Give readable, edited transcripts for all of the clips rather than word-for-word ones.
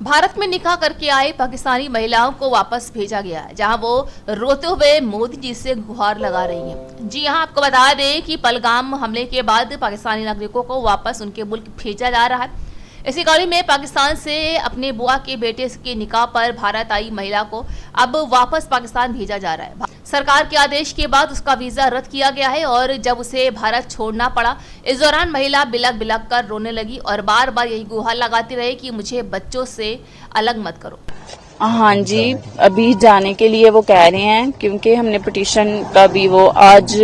भारत में निकाह करके आए पाकिस्तानी महिलाओं को वापस भेजा गया है, जहां वो रोते हुए मोदी जी से गुहार लगा रही हैं। जी हां, आपको बता दें कि पहलगाम हमले के बाद पाकिस्तानी नागरिकों को वापस उनके मुल्क भेजा जा रहा है। इसी कड़ी में पाकिस्तान से अपने बुआ के बेटे के निकाह पर भारत आई महिला को अब वापस पाकिस्तान भेजा जा रहा है। सरकार के आदेश के बाद उसका वीजा रद्द किया गया है और जब उसे भारत छोड़ना पड़ा, इस दौरान महिला बिलख बिलख कर रोने लगी और बार बार यही गुहार लगाती रही कि मुझे बच्चों से अलग मत करो। हाँ जी, अभी जाने के लिए वो कह रहे हैं, क्योंकि हमने पिटीशन का भी वो आज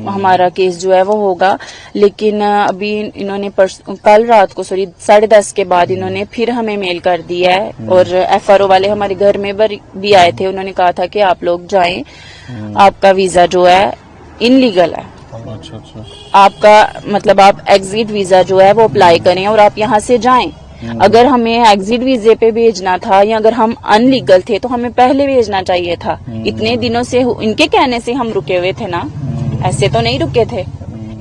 हमारा केस जो है वो होगा, लेकिन अभी इन्होंने कल रात को 10:30 के बाद इन्होंने फिर हमें मेल कर दिया है और FRO वाले हमारे घर में भी आए थे। उन्होंने कहा था कि आप लोग जाएं, आपका वीजा जो है इनलीगल है। अच्छा। आपका मतलब आप एग्जिट वीजा जो है वो अप्लाई करें और आप यहाँ से जाएं। अगर हमें एग्जिट वीजे पे भेजना था या अगर हम अनलीगल थे तो हमें पहले भेजना चाहिए था। इतने दिनों से इनके कहने से हम रुके हुए थे ना, ऐसे तो नहीं रुके थे।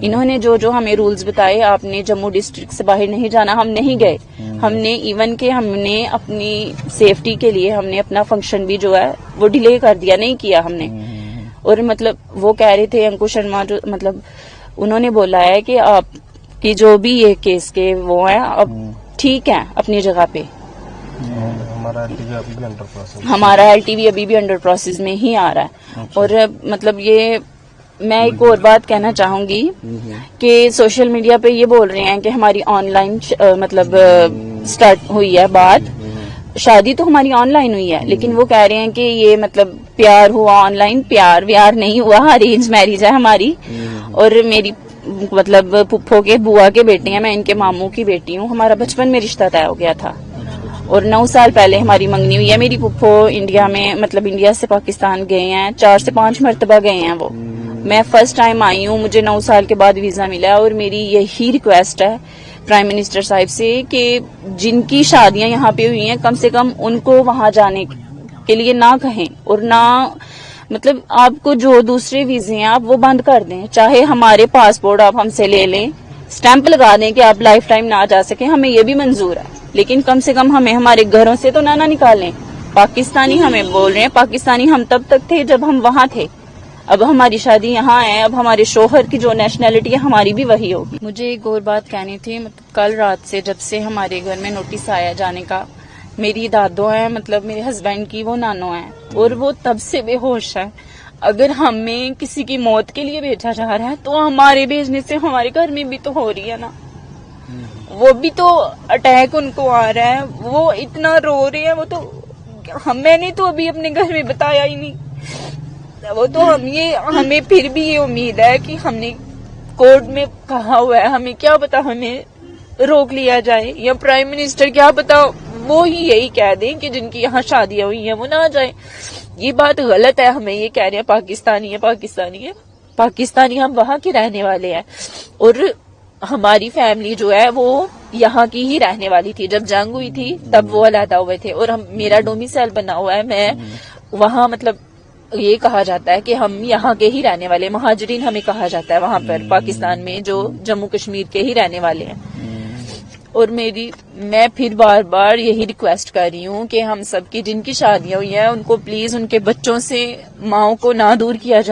इन्होंने जो हमें रूल्स बताए, आपने जम्मू डिस्ट्रिक्ट से बाहर नहीं जाना, हम नहीं गए। हमने इवन के हमने अपनी सेफ्टी के लिए हमने अपना फंक्शन भी जो है वो डिले कर दिया, नहीं किया हमने। और मतलब वो कह रहे थे अंकुश शर्मा, जो मतलब उन्होंने बोला है कि आपकी जो भी ये केस के वो है अब ठीक है अपनी जगह पे। हमारा LTV अभी भी अंडर प्रोसेस में ही आ रहा है। अच्छा। और मतलब ये मैं एक और बात कहना चाहूंगी कि सोशल मीडिया पे ये बोल रहे हैं कि हमारी ऑनलाइन मतलब स्टार्ट हुई है बात, शादी तो हमारी ऑनलाइन हुई है, लेकिन वो कह रहे हैं कि ये मतलब प्यार हुआ ऑनलाइन। प्यार व्यार नहीं हुआ, अरेंज मैरिज है हमारी। और मेरी मतलब पुप्पो के बुआ के बेटे हैं, मैं इनके मामू की बेटी हूँ। हमारा बचपन में रिश्ता तय हो गया था और 9 साल पहले हमारी मंगनी हुई है। मेरी पुप्पो इंडिया में मतलब इंडिया से पाकिस्तान गए हैं, 4 से 5 मरतबा गए हैं वो। मैं फर्स्ट टाइम आई हूँ, मुझे 9 साल के बाद वीजा मिला है और मेरी यही रिक्वेस्ट है प्राइम मिनिस्टर साहब से कि जिनकी शादियां यहाँ पे हुई हैं कम से कम उनको वहां जाने के लिए ना कहें और ना मतलब आपको जो दूसरे वीजे हैं आप वो बंद कर दें। चाहे हमारे पासपोर्ट आप हमसे ले लें, स्टैंप लगा दें कि आप लाइफ टाइम ना जा सके, हमें ये भी मंजूर है, लेकिन कम से कम हमें हमारे घरों से तो ना निकालें। पाकिस्तानी हमें बोल रहे हैं, पाकिस्तानी हम तब तक थे जब हम वहां थे। अब हमारी शादी यहाँ है, अब हमारे शोहर की जो नेशनैलिटी है हमारी भी वही होगी। मुझे एक और बात कहनी थी, मतलब कल रात से जब से हमारे घर में नोटिस आया जाने का, मेरी दादो है मतलब मेरे हस्बैंड की वो नानो है और वो तब से बेहोश है। अगर हमें किसी की मौत के लिए भेजा जा रहा है तो हमारे भेजने से हमारे घर में भी तो हो रही है ना, वो भी तो अटैक उनको आ रहा है, वो इतना रो रहे हैं। वो तो मैंने तो अभी अपने घर में बताया ही नहीं। वो तो हमें फिर भी ये उम्मीद है कि हमने कोर्ट में कहा हुआ है, हमें क्या पता हमें रोक लिया जाए या प्राइम मिनिस्टर क्या पता वो ही यही कह दें कि जिनकी यहाँ शादियां हुई हैं वो ना जाए। ये बात गलत है, हमें ये कह रहे हैं पाकिस्तानी है, पाकिस्तानी है। पाकिस्तानी हम वहाँ के रहने वाले हैं और हमारी फैमिली जो है वो यहाँ की ही रहने वाली थी। जब जंग हुई थी तब वो अलहदा हुए थे और मेरा डोमिसाइल बना हुआ है, मैं वहाँ मतलब ये कहा जाता है कि हम यहाँ के ही रहने वाले, महाजरीन हमें कहा जाता है वहाँ पर पाकिस्तान में, जो जम्मू कश्मीर के ही रहने वाले हैं। और मैं फिर बार बार यही रिक्वेस्ट कर रही हूँ कि हम सब की जिनकी शादियां हुई हैं उनको प्लीज उनके बच्चों से माओ को ना दूर किया जाए।